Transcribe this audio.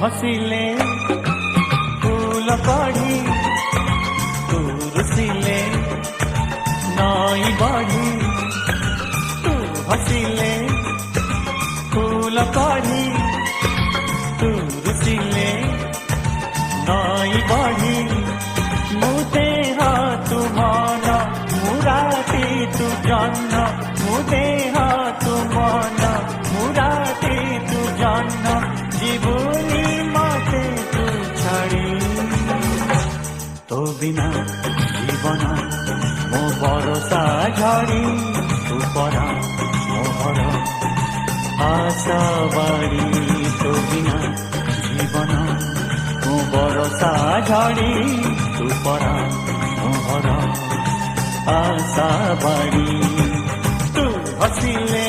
हसिले फूल कढ़ी तू रुसिले नई बढ़ी तू हसिले फूल कढ़ी तू रुसिले नई बढ़ी मुते तू मन मुराती तू जन्न मुते तू मन मुराती तू जन्न जीवनी मते तू छाड़ी तो बिना जीवन मो भरोसा झड़ी तू परा मोहर आशा बाड़ी तो बिना जीवन मो भरोसा झड़ी तू परा मोहर आशा बाड़ी तू हसिले